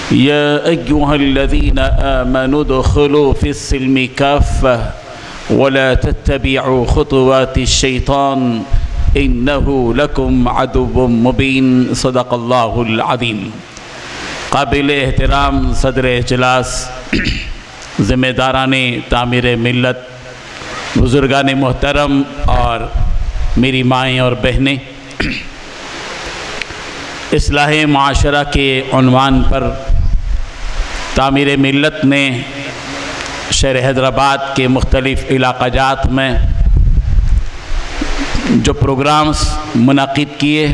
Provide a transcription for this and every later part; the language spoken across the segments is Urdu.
يا أيها الذين آمنوا ادخلوا في السلم كافة ولا تتبعوا خطوات الشيطان إنه لكم عدو مبين صدق الله العظيم۔ قابل احترام صدر اجلاس، ذمہ داران تعمیر ملت، بزرگان محترم اور میری مائیں اور بہنیں، اصلاح معاشرہ کے عنوان پر تعمیر ملت نے شہر حیدرآباد کے مختلف علاقہ جات میں جو پروگرامز منعقد کیے،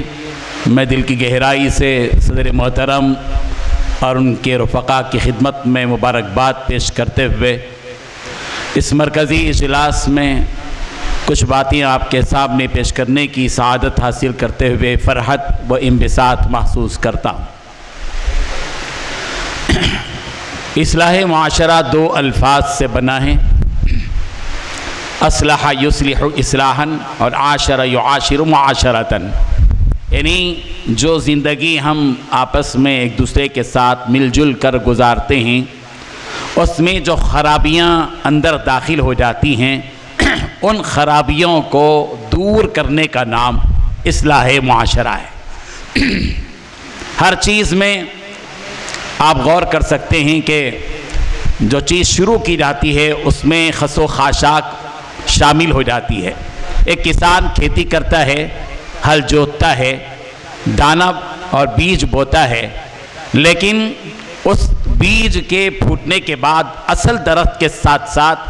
میں دل کی گہرائی سے صدر محترم اور ان کے رفقا کی خدمت میں مبارکباد پیش کرتے ہوئے اس مرکزی اجلاس میں کچھ باتیں آپ کے سامنے پیش کرنے کی سعادت حاصل کرتے ہوئے فرحت و انبساط محسوس کرتا ہوں۔ اصلاح معاشرہ دو الفاظ سے بنا ہے، اصلح یصلح اصلاحا اور عاشر یعاشر معاشرتاً، یعنی جو زندگی ہم آپس میں ایک دوسرے کے ساتھ مل جل کر گزارتے ہیں، اس میں جو خرابیاں اندر داخل ہو جاتی ہیں، ان خرابیوں کو دور کرنے کا نام اصلاح معاشرہ ہے۔ ہر چیز میں آپ غور کر سکتے ہیں کہ جو چیز شروع کی جاتی ہے اس میں خس و خاشاک شامل ہو جاتی ہے۔ ایک کسان کھیتی کرتا ہے، ہل جوتتا ہے، دانہ اور بیج بوتا ہے، لیکن اس بیج کے پھوٹنے کے بعد اصل درخت کے ساتھ ساتھ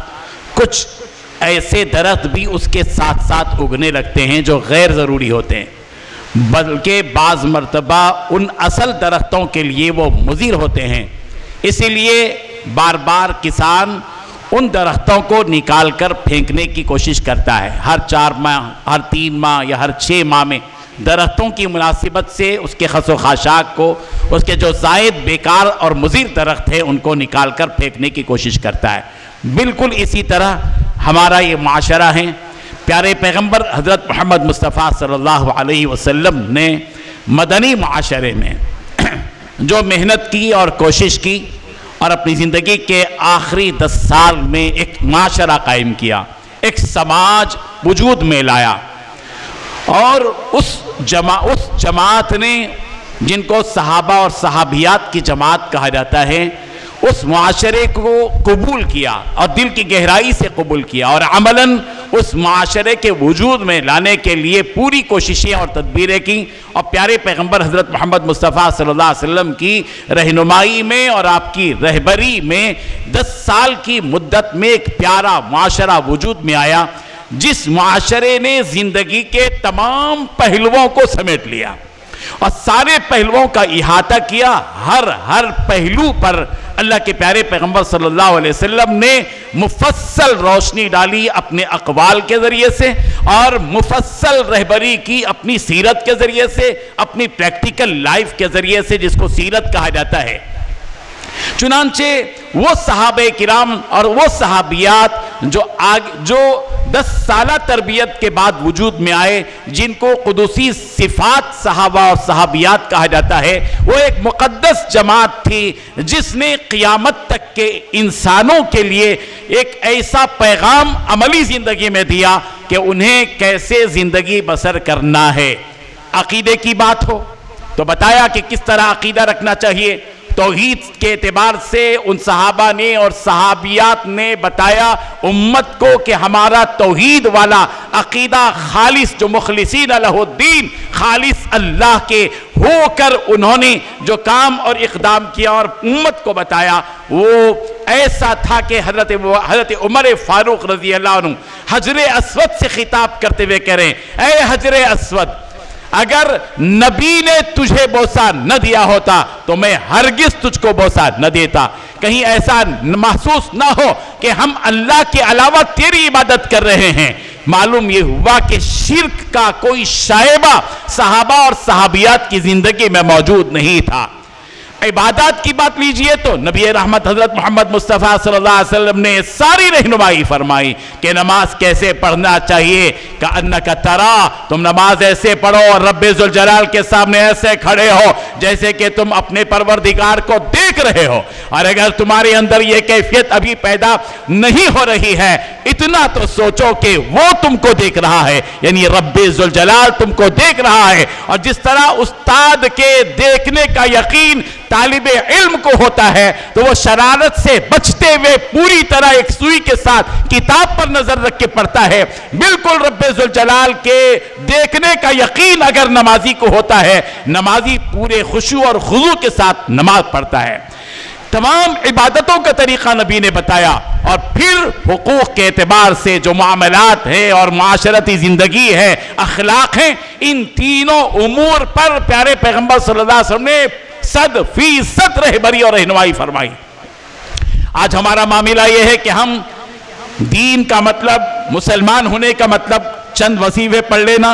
کچھ ایسے درخت بھی اس کے ساتھ ساتھ اگنے لگتے ہیں جو غیر ضروری ہوتے ہیں، بلکہ بعض مرتبہ ان اصل درختوں کے لیے وہ مضر ہوتے ہیں۔ اسی لیے بار بار کسان ان درختوں کو نکال کر پھینکنے کی کوشش کرتا ہے۔ ہر 4 ماہ، ہر 3 ماہ یا ہر 6 ماہ میں درختوں کی مناسبت سے اس کے خس و خاشاک کو، اس کے جو زائد بیکار اور مضر درخت ہیں ان کو نکال کر پھینکنے کی کوشش کرتا ہے۔ بالکل اسی طرح ہمارا یہ معاشرہ ہے۔ پیارے پیغمبر حضرت محمد مصطفیٰ صلی اللہ علیہ وسلم نے مدنی معاشرے میں جو محنت کی اور کوشش کی اور اپنی زندگی کے آخری 10 سال میں ایک معاشرہ قائم کیا، ایک سماج وجود میں لایا، اور اس جماعت نے جن کو صحابہ اور صحابیات کی جماعت کہا جاتا ہے، اس معاشرے کو قبول کیا اور دل کی گہرائی سے قبول کیا، اور عملاً اس معاشرے کے وجود میں لانے کے لیے پوری کوششیں اور تدبیریں کی، اور پیارے پیغمبر حضرت محمد مصطفیٰ صلی اللہ علیہ وسلم کی رہنمائی میں اور آپ کی رہبری میں 10 سال کی مدت میں ایک پیارا معاشرہ وجود میں آیا، جس معاشرے نے زندگی کے تمام پہلوؤں کو سمیٹ لیا اور سارے پہلوؤں کا احاطہ کیا۔ ہر پہلو پر اللہ کے پیارے پیغمبر صلی اللہ علیہ وسلم نے مفصل روشنی ڈالی اپنے اقوال کے ذریعے سے، اور مفصل رہبری کی اپنی سیرت کے ذریعے سے، اپنی پریکٹیکل لائف کے ذریعے سے، جس کو سیرت کہا جاتا ہے۔ چنانچہ وہ صحابہ کرام اور وہ صحابیات جو 10 سالہ تربیت کے بعد وجود میں آئے، جن کو قدسی صفات صحابہ اور صحابیات کہا جاتا ہے، وہ ایک مقدس جماعت تھی جس نے قیامت تک کے انسانوں کے لیے ایک ایسا پیغام عملی زندگی میں دیا کہ انہیں کیسے زندگی بسر کرنا ہے۔ عقیدے کی بات ہو تو بتایا کہ کس طرح عقیدہ رکھنا چاہیے۔ توحید کے اعتبار سے ان صحابہ نے اور صحابیات نے بتایا امت کو کہ ہمارا توحید والا عقیدہ خالص، جو مخلصین لہ الدین، خالص اللہ کے ہو کر انہوں نے جو کام اور اقدام کیا اور امت کو بتایا، وہ ایسا تھا کہ حضرت عمر فاروق رضی اللہ عنہ حجر اسود سے خطاب کرتے ہوئے کہہ رہے ہیں، اے حجر اسود، اگر نبی نے تجھے بوسہ نہ دیا ہوتا تو میں ہرگز تجھ کو بوسہ نہ دیتا۔ کہیں ایسا محسوس نہ ہو کہ ہم اللہ کے علاوہ تیری عبادت کر رہے ہیں۔ معلوم یہ ہوا کہ شرک کا کوئی شائبہ صحابہ اور صحابیات کی زندگی میں موجود نہیں تھا۔ عبادات کی بات لیجئے تو نبی رحمت حضرت محمد مصطفیٰ صلی اللہ علیہ وسلم نے ساری رہنمائی فرمائی کہ نماز کیسے پڑھنا چاہیے. کأنک ترا، تم نماز ایسے پڑھو اور رب ذوالجلال کے سامنے ایسے کھڑے ہو جیسے کہ تم اپنے پروردگار کو دیکھ رہے ہو. اور اگر تمہارے اندر یہ کیفیت ابھی پیدا نہیں ہو رہی ہے، اتنا تو سوچو کہ وہ تم کو دیکھ رہا ہے، یعنی رب ذوالجلال تم کو دیکھ رہا ہے. اور جس طرح استاد کے دیکھنے کا یقین طالب علم کو ہوتا ہے تو وہ شرارت سے بچتے ہوئے پوری طرح ایک سوئی کے ساتھ کتاب پر نظر رکھ کے پڑھتا ہے، بالکل رب ذوالجلال کے دیکھنے کا یقین اگر نمازی کو ہوتا ہے، نمازی پورے خشوع اور خضوع کے ساتھ نماز پڑھتا ہے. تمام عبادتوں کا طریقہ نبی نے بتایا. اور پھر حقوق کے اعتبار سے جو معاملات ہیں اور معاشرتی زندگی ہے، اخلاق ہیں، ان تینوں امور پر پیارے پیغمبر صلی اللہ علیہ وسلم نے 100% رہبری اور رہنمائی فرمائی. آج ہمارا معاملہ یہ ہے کہ ہم دین کا مطلب، مسلمان ہونے کا مطلب چند وظیفے پڑھ لینا،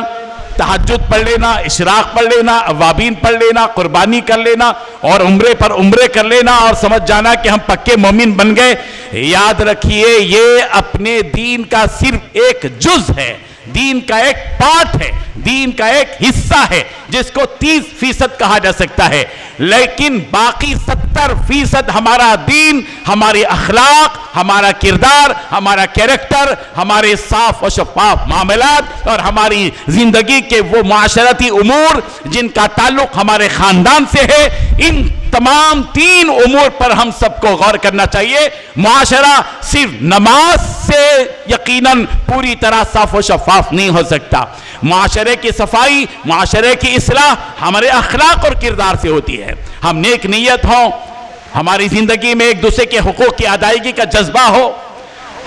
تہجد پڑھ لینا، اشراق پڑھ لینا، اوابین پڑھ لینا، قربانی کر لینا اور عمرے پر عمرے کر لینا اور سمجھ جانا کہ ہم پکے مومن بن گئے. یاد رکھیے یہ اپنے دین کا صرف ایک جز ہے، دین کا ایک پارٹ ہے، دین کا ایک حصہ ہے جس کو 30% کہا جا سکتا ہے. لیکن باقی 70% ہمارا دین، ہمارے اخلاق، ہمارا کردار، ہمارا کیریکٹر، ہمارے صاف و شفاف معاملات اور ہماری زندگی کے وہ معاشرتی امور جن کا تعلق ہمارے خاندان سے ہے، ان تمام 3 امور پر ہم سب کو غور کرنا چاہیے. معاشرہ صرف نماز سے یقیناً پوری طرح صاف و شفاف نہیں ہو سکتا. معاشرے کی صفائی، معاشرے کی اصلاح ہمارے اخلاق اور کردار سے ہوتی ہے. ہم نیک نیت ہوں، ہماری زندگی میں ایک دوسرے کے حقوق کی ادائیگی کا جذبہ ہو،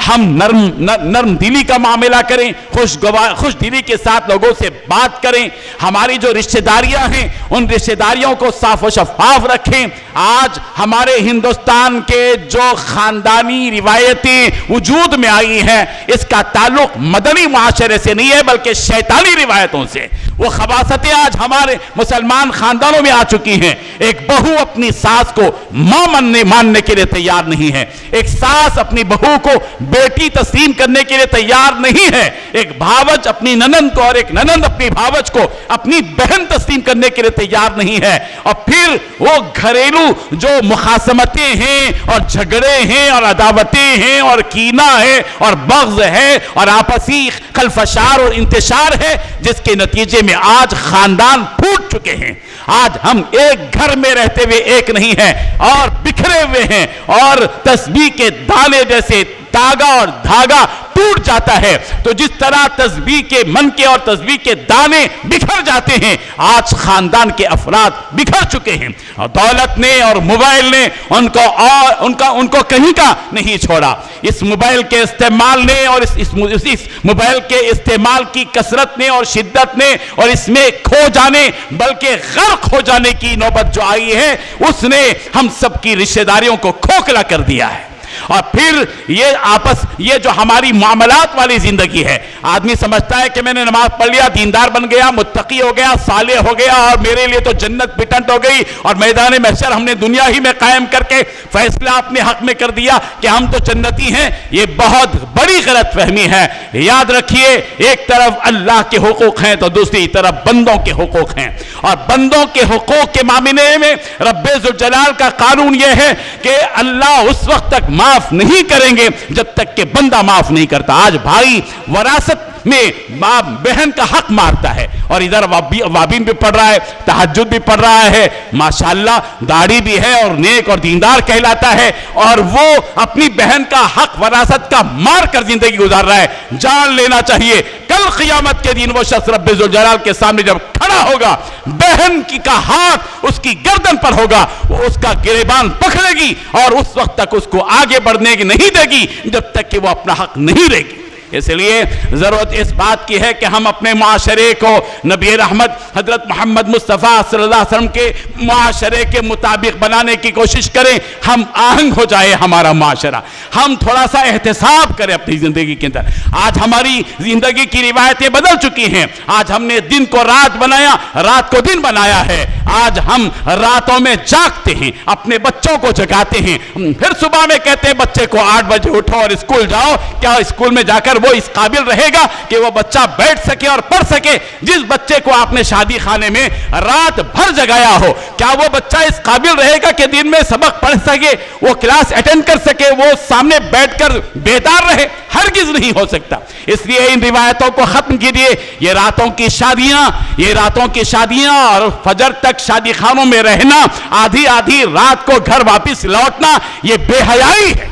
ہم نرم دلی کا معاملہ کریں، خوش دلی کے ساتھ لوگوں سے بات کریں، ہماری جو رشتہ داریاں ہیں ان رشتہ داریوں کو صاف و شفاف رکھیں. آج ہمارے ہندوستان کے جو خاندانی روایتیں وجود میں آئی ہیں اس کا تعلق مدنی معاشرے سے نہیں ہے بلکہ شیطانی روایتوں سے. وہ خباثتیں آج ہمارے مسلمان خاندانوں میں آ چکی ہیں. ایک بہو اپنی ساس کو ماں ماننے کے لیے تیار نہیں ہے، ایک ساس اپنی بہو کو بیٹی تسلیم کرنے کے لیے تیار نہیں ہے، ایک بھاوج اپنی ننند کو اور ایک ننند اپنی بھاوج کو اپنی بہن تسلیم کرنے کے لیے تیار نہیں ہے. اور پھر وہ گھریلو جو مخاصمتیں ہیں اور جھگڑے ہیں اور عداوتیں ہیں اور کینہ ہے اور بغض ہے اور آپسی خلفشار اور انتشار ہے جس کے نتیجے میں آج خاندان پھوٹ چکے ہیں. آج ہم ایک گھر میں رہتے ہوئے ایک نہیں ہیں اور بکھرے ہوئے ہیں اور تسبیح کے دانے جیسے تاگا اور دھاگا ٹوٹ جاتا ہے. تو جس طرح تسبیح کے منکے اور تسبیح کے دانے بکھر جاتے ہیں آج خاندان کے افراد بکھر چکے ہیں. اور دولت نے اور موبائل نے ان کو کہیں کا نہیں چھوڑا. اس موبائل کے استعمال نے اور اس موبائل کے استعمال کی کثرت نے اور شدت نے اور اس میں کھو جانے بلکہ غرق ہو جانے کی نوبت جو آئی ہے اس نے ہم سب کی رشتہ داریوں کو کھوکھلا کر دیا ہے. اور پھر یہ جو ہماری معاملات والی زندگی ہے، آدمی سمجھتا ہے کہ میں نے نماز پڑھ لیا، دیندار بن گیا، متقی ہو گیا، صالح ہو گیا اور میرے لیے تو جنت پٹنٹ ہو گئی اور میدان محشر ہم نے دنیا ہی میں قائم کر کے فیصلہ اپنے حق میں کر دیا کہ ہم تو جنتی ہیں. یہ بہت بڑی غلط فہمی ہے. یاد رکھیے ایک طرف اللہ کے حقوق ہیں تو دوسری طرف بندوں کے حقوق ہیں. اور بندوں کے حقوق کے معاملے میں رب ذوالجلال کا قانون یہ ہے کہ اللہ اس وقت تک معاف نہیں کریں گے جب تک کہ بندہ معاف نہیں کرتا. آج بھائی وراثت میں باپ بہن کا حق مارتا ہے اور ادھر وابین بھی پڑھ رہا ہے، تہجد بھی پڑھ رہا ہے، ماشاءاللہ داڑھی بھی ہے اور نیک اور دیندار کہلاتا ہے اور وہ اپنی بہن کا حق وراثت کا مار کر زندگی گزار رہا ہے. جان لینا چاہیے کل قیامت کے دن وہ شخص رب ذوالجلال کے سامنے جب کھڑا ہوگا بہن کا ہاتھ اس کی گردن پر ہوگا، وہ اس کا گریبان پکڑے گی اور اس وقت تک اس کو آگے بڑھنے کی نہیں دے گی جب تک کہ وہ اپنا حق نہیں لے گی. اس لیے ضرورت اس بات کی ہے کہ ہم اپنے معاشرے کو نبی رحمت حضرت محمد مصطفیٰ صلی اللہ علیہ وسلم کے معاشرے کے مطابق بنانے کی کوشش کریں. ہم آہنگ ہو جائے ہمارا معاشرہ, ہم تھوڑا سا احتساب کریں اپنی زندگی کے اندر. آج ہماری زندگی کی روایتیں بدل چکی ہیں. آج ہم نے دن کو رات بنایا, رات کو دن بنایا ہے. آج ہم راتوں میں جاگتے ہیں, اپنے بچوں کو جگاتے ہیں, پھر صبح میں کہتے ہیں بچے کو 8 بجے اٹھو اور اسکول جاؤ. کیا اسکول میں جا کر وہ اس قابل رہے گا کہ وہ بچہ بیٹھ سکے اور پڑھ سکے؟ جس بچے کو آپ نے شادی خانے میں رات بھر جگایا ہو, کیا وہ بچہ اس قابل رہے گا کہ دن میں سبق پڑھ سکے, وہ کلاس اٹینڈ کر سکے, وہ سامنے بیٹھ کر بیدار رہے؟ ہرگز نہیں ہو سکتا. اس لیے ان روایتوں کو ختم کیجیے. یہ راتوں کی شادیاں اور فجر تک شادی خانوں میں رہنا, آدھی آدھی رات کو گھر واپس لوٹنا, یہ بے حیائی ہے.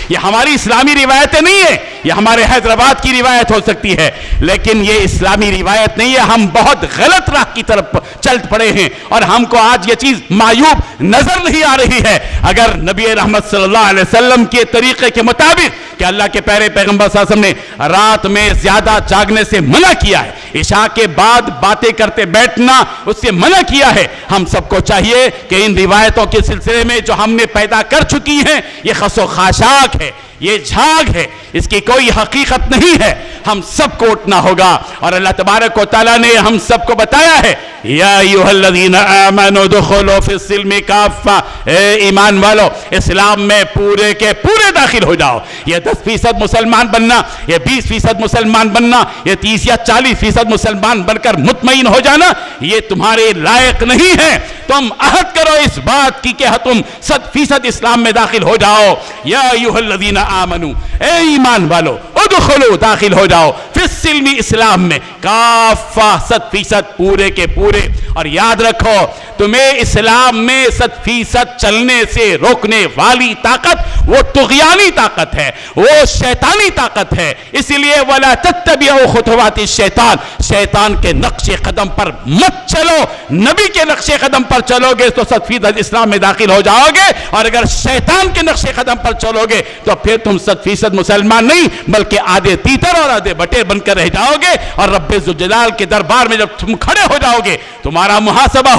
یہ ہماری اسلامی روایتیں نہیں ہے. یہ ہمارے حیدرآباد کی روایت ہو سکتی ہے, لیکن یہ اسلامی روایت نہیں ہے. ہم بہت غلط راہ کی طرف چل پڑے ہیں اور ہم کو آج یہ چیز معیوب نظر نہیں آ رہی ہے. اگر نبی رحمت صلی اللہ علیہ وسلم کے طریقے کے مطابق کہ اللہ کے پیارے پیغمبر صلی اللہ علیہ وسلم نے رات میں زیادہ جاگنے سے منع کیا ہے, عشاء کے بعد باتیں کرتے بیٹھنا اس سے منع کیا ہے, ہم سب کو چاہیے کہ ان روایتوں کے سلسلے میں جو ہم نے پیدا کر چکی ہیں یہ خس و خاشاک ہے, یہ جھاگ ہے, اس کی کوئی حقیقت نہیں ہے. ہم سب کو اٹھنا ہوگا اور اللہ تبارک و تعالیٰ نے ہم سب کو بتایا ہے یا ایھا الذین آمنوا ادخلوا فی السلم کافہ, اے ایمان والو اسلام میں پورے کے پورے داخل ہو جاؤ. یہ 10% مسلمان بننا, یہ 20% مسلمان بننا, یہ 30 یا 40% مسلمان بن کر مطمئن ہو جانا, یہ تمہارے لائق نہیں ہے. تم عہد کرو اس بات کی کہ تم 100% اسلام میں داخل ہو جاؤ. یا ایھا الذین آمنوا, اے ایمان والو ادخلوا داخل ہو جاؤ فی السلم اسلام میں کافہ 100% پورے کے پورے. اور یاد رکھو تمہیں اسلام میں 100% چلنے سے روکنے والی طاقت وہ طغیانی طاقت ہے, وہ شیطانی طاقت ہے. اسی لیے وَلَا تَتَّبِعُوا خُطُوَاتِ الشَّيْطَانِ, شیطان کے نقش قدم پر مت چلو. نبی کے نقش قدم پر چلو گے تو 100% اسلام میں داخل ہو جاؤ گے, اور اگر شیطان کے نقش قدم پر چلو گے تو پھر تم 100% مسلمان نہیں بلکہ آدھے تیتر اور آدھے بٹیر بن کر رہ جاؤ گے. اور رب ذوالجلال کے دربار میں جب تم کھڑے ہو جاؤ گے تمہارا محاسبہ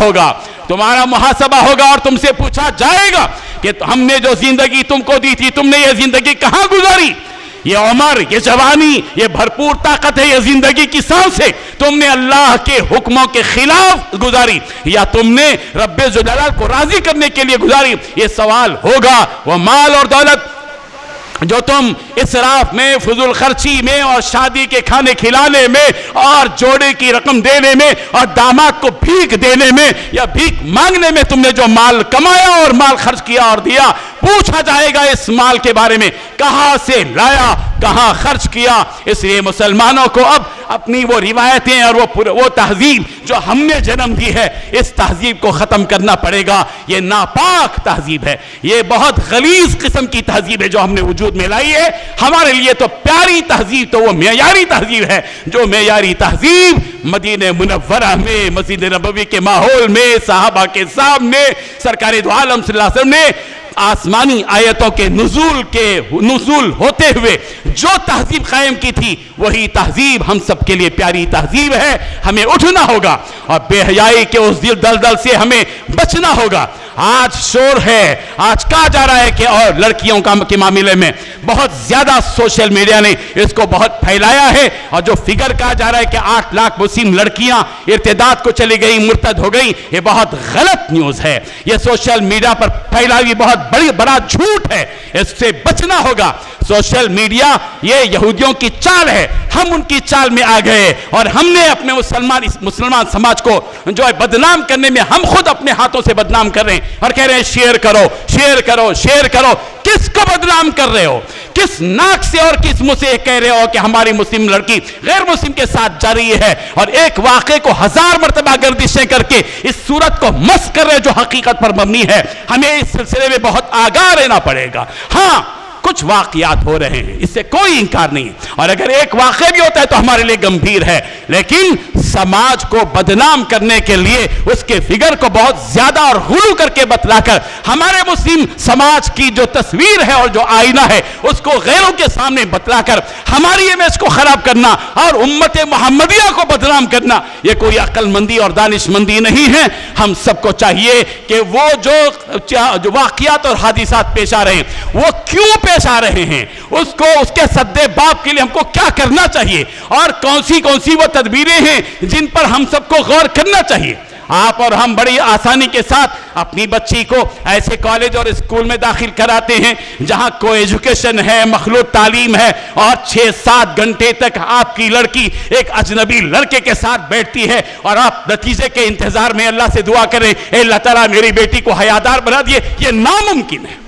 ہوگا اور تم سے پوچھا جائے گا کہ ہم نے جو زندگی تم کو دی تھی تم نے یہ زندگی کہاں گزاری؟ یہ عمر, یہ جوانی, یہ بھرپور طاقت ہے, یہ زندگی کی سانس ہے, تم نے اللہ کے حکموں کے خلاف گزاری یا تم نے رب ذوالجلال کو راضی کرنے کے لیے گزاری؟ یہ سوال ہوگا. وہ مال اور دولت جو تم اسراف میں, فضول خرچی میں اور شادی کے کھانے کھلانے میں اور جوڑے کی رقم دینے میں اور داماد کو بھیک دینے میں یا بھیک مانگنے میں تم نے جو مال کمایا اور مال خرچ کیا اور دیا, پوچھا جائے گا اس مال کے بارے میں کہاں سے لایا, کہاں خرچ کیا. اس لیے مسلمانوں کو اب اپنی وہ روایتیں اور وہ تہذیب جو ہم نے جنم دی ہے اس تہذیب کو ختم کرنا پڑے گا. یہ ناپاک تہذیب ہے, یہ بہت غلیظ قسم کی تہذیب ہے جو ہم نے وجود میں لائی ہے. ہمارے لیے تو پیاری تہذیب تو وہ معیاری تہذیب ہے, جو معیاری تہذیب مدینہ منورہ میں مسجد نبوی کے ماحول میں صحابہ کے سامنے سرکار دو عالم صلی اللہ علیہ وسلم نے آسمانی آیتوں کے نزول ہوتے ہوئے جو تہذیب قائم کی تھی وہی تہذیب ہم سب کے لیے پیاری تہذیب ہے. ہمیں اٹھنا ہوگا اور بے حیائی کے اس دلدل سے ہمیں بچنا ہوگا. آج شور ہے, آج کہا جا رہا ہے کہ اور لڑکیوں کے معاملے میں بہت زیادہ سوشل میڈیا نے اس کو بہت پھیلایا ہے, اور جو فگر کہا جا رہا ہے کہ 8 لاکھ مسلم لڑکیاں ارتداد کو چلی گئی, مرتد ہو گئی, یہ بہت غلط نیوز ہے. یہ سوشل میڈیا پر پھیلا ہوئی بہت بڑا جھوٹ ہے, اس سے بچنا ہوگا. سوشل میڈیا یہ یہودیوں کی چال ہے, ہم ان کی چال میں آ گئے اور ہم نے اپنے مسلمان سماج کو جو ہے بدنام کرنے میں ہم خود اپنے ہاتھوں سے بدنام کر رہے ہیں اور کہہ رہے ہیں شیئر کرو شیئر کرو شیئر کرو. کس کو بدنام کر رہے ہو؟ کس ناک سے اور کس منہ سے کہہ رہے ہو کہ ہماری مسلم لڑکی غیر مسلم کے ساتھ جا رہی ہے, اور ایک واقعے کو 1000 مرتبہ گردشیں کر کے اس صورت کو مس کر رہے جو حقیقت پر مبنی ہے. ہمیں اس سلسلے میں بہت آگاہ رہنا پڑے گا. ہاں کچھ واقعات ہو رہے ہیں، اس سے کوئی انکار نہیں ہے، اور اگر ایک واقعہ بھی ہوتا ہے تو ہمارے لیے گمبھیر ہے، لیکن سماج کو بدنام کرنے کے لیے اس کے فگر کو بہت زیادہ اور غلو کر کے بتلا کر ہمارے مسلم سماج کی جو تصویر ہے اور جو آئینہ ہے اس کو غیروں کے سامنے بتلا کر ہماری امیج کو خراب کرنا اور امت محمدیہ کو بدنام کرنا، یہ کوئی عقل مندی اور دانش مندی نہیں ہے۔ ہم سب کو چاہیے کہ وہ جو واقعات اور حادثات پیش آ رہے ہیں وہ کیوں پیش آ رہے ہیں، اس کے سدے باب کے لیے ہم کو کیا کرنا چاہیے، اور کون سی وہ تدبیریں ہیں جن پر ہم سب کو غور کرنا چاہیے۔ آپ اور ہم بڑی آسانی کے ساتھ اپنی بچی کو ایسے کالج اور اسکول میں داخل کراتے ہیں جہاں کو ایجوکیشن ہے، مخلوط تعلیم ہے، اور 6-7 گھنٹے تک آپ کی لڑکی ایک اجنبی لڑکے کے ساتھ بیٹھتی ہے، اور آپ نتیجے کے انتظار میں اللہ سے دعا کریں اے اللہ تعالیٰ میری بیٹی کو حیادار بنا دیے، یہ ناممکن ہے۔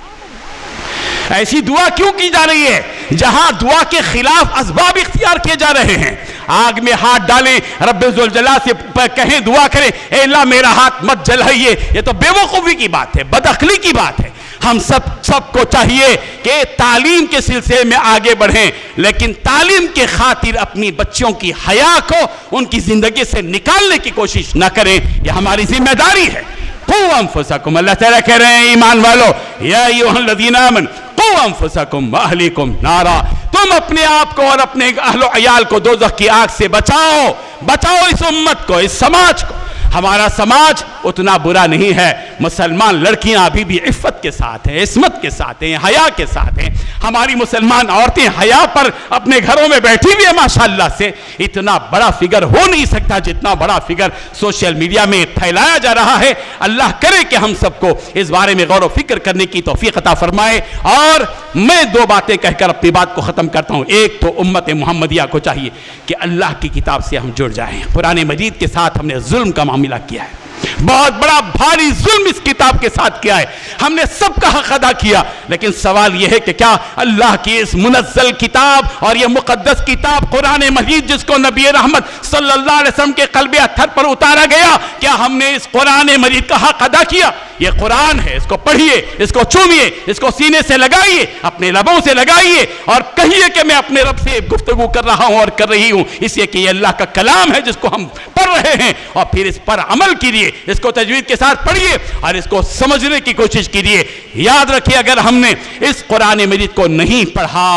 ایسی دعا کیوں کی جا رہی ہے جہاں دعا کے خلاف اسباب اختیار کیے جا رہے ہیں؟ آگ میں ہاتھ ڈالیں، رب ذوالجلال سے کہیں، دعا کریں اے اللہ میرا ہاتھ مت جلائیے، یہ تو بے وقوفی کی بات ہے، بد عقلی کی بات ہے۔ ہم سب کو چاہیے کہ تعلیم کے سلسلے میں آگے بڑھیں، لیکن تعلیم کے خاطر اپنی بچوں کی حیا کو ان کی زندگی سے نکالنے کی کوشش نہ کریں، یہ ہماری ذمہ داری ہے۔ قُوْ أَنفُسَكُمْ، اللہ تعالیٰ کہہ رہے ہیں ایمان والو، یا ایھا الذین آمنوا قُوْ أَنفُسَكُمْ وَأَهْلِيكُمْ نَارًا، تم اپنے آپ کو اور اپنے اہل و عیال کو دوزخ کی آگ سے بچاؤ اس امت کو، اس سماج کو۔ ہمارا سماج اتنا برا نہیں ہے، مسلمان لڑکیاں ابھی بھی عفت کے ساتھ ہیں، عصمت کے ساتھ ہیں، حیا کے ساتھ ہیں۔ ہماری مسلمان عورتیں حیا پر اپنے گھروں میں بیٹھی ہوئی ہیں ماشاءاللہ سے۔ اتنا بڑا فگر ہو نہیں سکتا جتنا بڑا فگر سوشل میڈیا میں پھیلایا جا رہا ہے۔ اللہ کرے کہ ہم سب کو اس بارے میں غور و فکر کرنے کی توفیق عطا فرمائے۔ اور میں 2 باتیں کہہ کر اپنی بات کو ختم کرتا ہوں۔ ایک تو امت محمدیہ کو چاہیے کہ اللہ کی کتاب سے ہم جڑ جائیں۔ قرآن مجید کے ساتھ ہم نے ظلم کا معاملہ کیا ہے، بہت بڑا بھاری ظلم اس کتاب کے ساتھ کیا ہے، ہم نے سب کا حق ادا کیا، لیکن سوال یہ ہے کہ کیا اللہ کی اس منزل کتاب اور یہ مقدس کتاب قرآن مجید جس کو نبی رحمت صلی اللہ علیہ وسلم کے قلب اطہر پر اتارا گیا، کیا ہم نے اس قرآن مجید کا حق ادا کیا؟ یہ قرآن ہے، اس کو پڑھیے، اس کو چومیے، اس کو سینے سے لگائیے، اپنے لبوں سے لگائیے اور کہیے کہ میں اپنے رب سے گفتگو کر رہا ہوں اور کر رہی ہوں، اس لیے کہ یہ اللہ کا کلام ہے جس کو ہم پڑھ رہے ہیں، اور پھر اس پر عمل کیجیے، اس کو تجوید کے ساتھ پڑھیے اور اس کو سمجھنے کی کوشش کیجیے۔ یاد رکھیے اگر ہم نے اس قرآن مجید کو نہیں پڑھا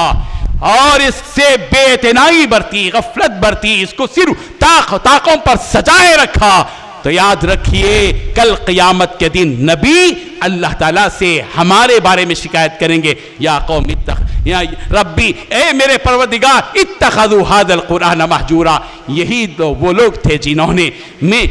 اور اس سے بے اعتنائی برتی، غفلت برتی، اس کو صرف طاقوں پر سجائے رکھا، تو یاد رکھیے کل قیامت کے دن نبی اللہ تعالیٰ سے ہمارے بارے میں شکایت کریں گے، یا قوم یا ربی، اے میرے پروردگار اتخذوا ھذا القرآن مہجورا، یہی تو وہ لوگ تھے جنہوں نے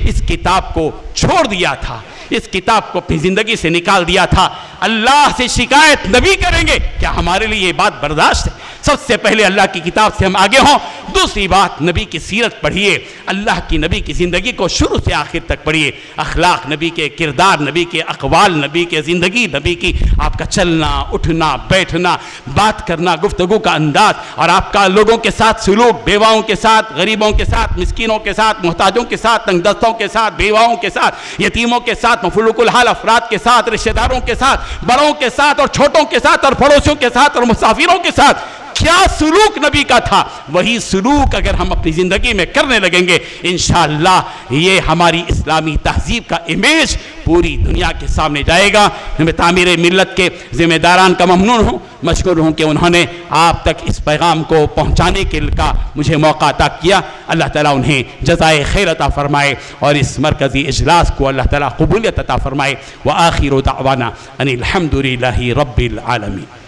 اس کتاب کو چھوڑ دیا تھا، اس کتاب کو اپنی زندگی سے نکال دیا تھا۔ اللہ سے شکایت نبی کریں گے، کیا ہمارے لیے یہ بات برداشت ہے؟ سب سے پہلے اللہ کی کتاب سے ہم آگے ہوں۔ دوسری بات، نبی کی سیرت پڑھیے، اللہ کی نبی کی زندگی کو شروع سے آخر تک پڑھیے، اخلاق نبی کے، کردار نبی کے، اقوال نبی کے، زندگی نبی کی، آپ کا چلنا اٹھنا بیٹھنا، بات کرنا، گفتگو کا انداز، اور آپ کا لوگوں کے ساتھ سلوک، بیواؤں کے ساتھ، غریبوں کے ساتھ، مسکینوں کے ساتھ، محتاجوں کے ساتھ، تنگ دستوں کے ساتھ، بیواؤں کے ساتھ، یتیموں کے ساتھ، مفلوق الحال افراد کے ساتھ، رشتہ داروں کے ساتھ، بڑوں کے ساتھ اور چھوٹوں کے ساتھ اور پڑوسیوں کے ساتھ اور مسافروں کے ساتھ، کیا سلوک نبی کا تھا، وہی سلوک اگر ہم اپنی زندگی میں کرنے لگیں گے انشاءاللہ یہ ہماری اسلامی تہذیب کا امیج پوری دنیا کے سامنے جائے گا۔ میں تعمیر ملت کے ذمہ داران کا ممنون ہوں، مشکور ہوں کہ انہوں نے آپ تک اس پیغام کو پہنچانے کا مجھے موقع عطا کیا۔ اللہ تعالیٰ انہیں جزائے خیر عطا فرمائے اور اس مرکزی اجلاس کو اللہ تعالیٰ قبولیت عطا فرمائے۔ وآخر دعوانا ان الحمد للہ رب العالمین۔